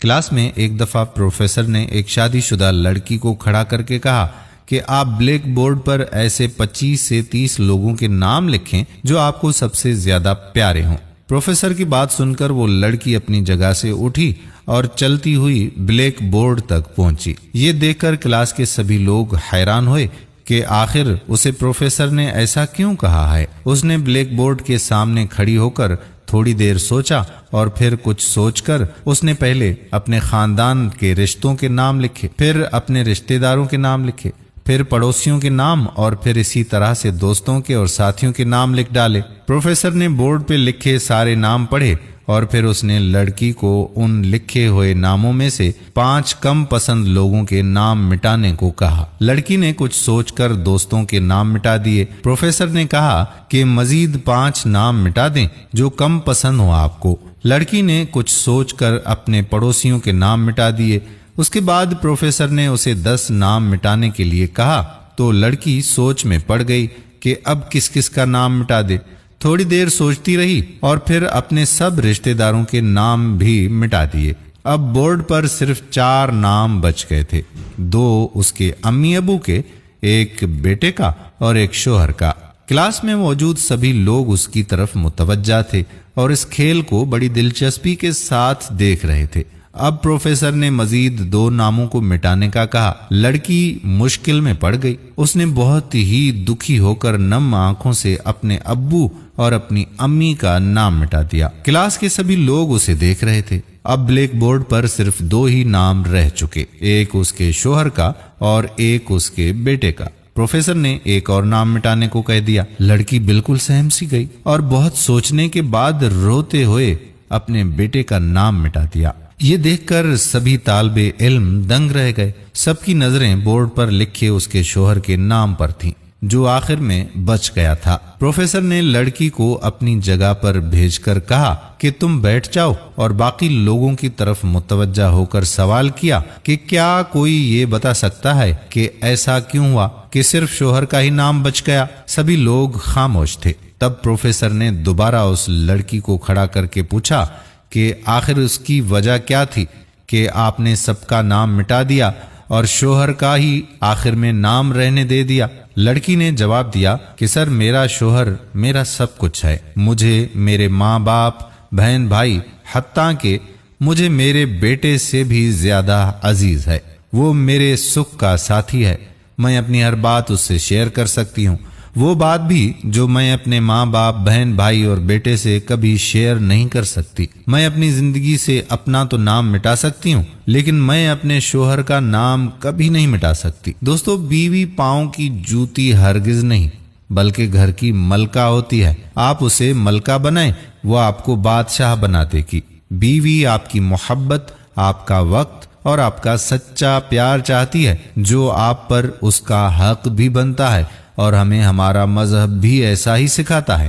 Class میں ایک دفعہ پروفیسر نے ایک شادی شدہ لڑکی کو کھڑا کر کے کہا کہ آپ بلیک بورڈ پر ایسے 25 سے 30 لوگوں کے نام لکھیں جو آپ کو سب سے زیادہ پیارے ہوں۔ پروفیسر کی بات سن کر وہ لڑکی اپنی جگہ سے اٹھی اور چلتی ہوئی بلیک بورڈ تک پہنچی۔ یہ دیکھ کر کلاس کے سبھی لوگ حیران ہوئے کہ آخر اسے پروفیسر نے ایسا کیوں کہا ہے۔ اس نے بلیک بورڈ کے سامنے کھڑی ہو کر تھوڑی دیر سوچا اور پھر کچھ سوچ کر اس نے پہلے اپنے خاندان کے رشتوں کے نام لکھے، پھر اپنے رشتہ داروں کے نام لکھے، پھر پڑوسیوں کے نام اور پھر اسی طرح سے دوستوں کے اور ساتھیوں کے نام لکھ ڈالے۔ پروفیسر نے بورڈ پہ لکھے سارے نام پڑھے اور پھر اس نے لڑکی کو ان لکھے ہوئے ناموں میں سے 5 کم پسند لوگوں کے نام مٹانے کو کہا۔ لڑکی نے کچھ سوچ کر دوستوں کے نام مٹا دیے۔ پروفیسر نے کہا کہ مزید 5 نام مٹا دیں جو کم پسند ہو آپ کو۔ لڑکی نے کچھ سوچ کر اپنے پڑوسیوں کے نام مٹا دیے۔ اس کے بعد پروفیسر نے اسے 10 نام مٹانے کے لیے کہا تو لڑکی سوچ میں پڑ گئی کہ اب کس کس کا نام مٹا دے۔ تھوڑی دیر سوچتی رہی اور پھر اپنے سب رشتہ داروں کے نام بھی مٹا دیے۔ اب بورڈ پر صرف 4 نام بچ گئے تھے، 2 اس کے امی ابو کے، ایک بیٹے کا اور ایک شوہر کا۔ کلاس میں موجود سبھی لوگ اس کی طرف متوجہ تھے اور اس کھیل کو بڑی دلچسپی کے ساتھ دیکھ رہے تھے۔ اب پروفیسر نے مزید 2 ناموں کو مٹانے کا کہا۔ لڑکی مشکل میں پڑ گئی۔ اس نے بہت ہی دکھی ہو کر نم آنکھوں سے اپنے ابو اور اپنی امی کا نام مٹا دیا۔ کلاس کے سبھی لوگ اسے دیکھ رہے تھے۔ اب بلیک بورڈ پر صرف 2 ہی نام رہ چکے، ایک اس کے شوہر کا اور ایک اس کے بیٹے کا۔ پروفیسر نے ایک اور نام مٹانے کو کہہ دیا۔ لڑکی بالکل سہم سی گئی اور بہت سوچنے کے بعد روتے ہوئے اپنے بیٹے کا نام مٹا دیا۔ یہ دیکھ کر سبھی طالب علم دنگ رہ گئے۔ سب کی نظریں بورڈ پر لکھے اس کے شوہر کے نام پر تھیں جو آخر میں بچ گیا تھا۔ پروفیسر نے لڑکی کو اپنی جگہ پر بھیج کر کہا کہ تم بیٹھ جاؤ اور باقی لوگوں کی طرف متوجہ ہو کر سوال کیا کہ کیا کوئی یہ بتا سکتا ہے کہ ایسا کیوں ہوا کہ صرف شوہر کا ہی نام بچ گیا۔ سبھی لوگ خاموش تھے۔ تب پروفیسر نے دوبارہ اس لڑکی کو کھڑا کر کے پوچھا کہ آخر اس کی وجہ کیا تھی کہ آپ نے سب کا نام مٹا دیا اور شوہر کا ہی آخر میں نام رہنے دے دیا۔ لڑکی نے جواب دیا کہ سر، میرا شوہر میرا سب کچھ ہے، مجھے میرے ماں باپ، بہن بھائی، حتیٰ کہ مجھے میرے بیٹے سے بھی زیادہ عزیز ہے۔ وہ میرے سکھ کا ساتھی ہے، میں اپنی ہر بات اس سے شیئر کر سکتی ہوں، وہ بات بھی جو میں اپنے ماں باپ، بہن بھائی اور بیٹے سے کبھی شیئر نہیں کر سکتی۔ میں اپنی زندگی سے اپنا تو نام مٹا سکتی ہوں لیکن میں اپنے شوہر کا نام کبھی نہیں مٹا سکتی۔ دوستو، بیوی پاؤں کی جوتی ہرگز نہیں بلکہ گھر کی ملکہ ہوتی ہے۔ آپ اسے ملکہ بنائیں، وہ آپ کو بادشاہ بنا دے گی۔ بیوی آپ کی محبت، آپ کا وقت اور آپ کا سچا پیار چاہتی ہے جو آپ پر اس کا حق بھی بنتا ہے، اور ہمیں ہمارا مذہب بھی ایسا ہی سکھاتا ہے۔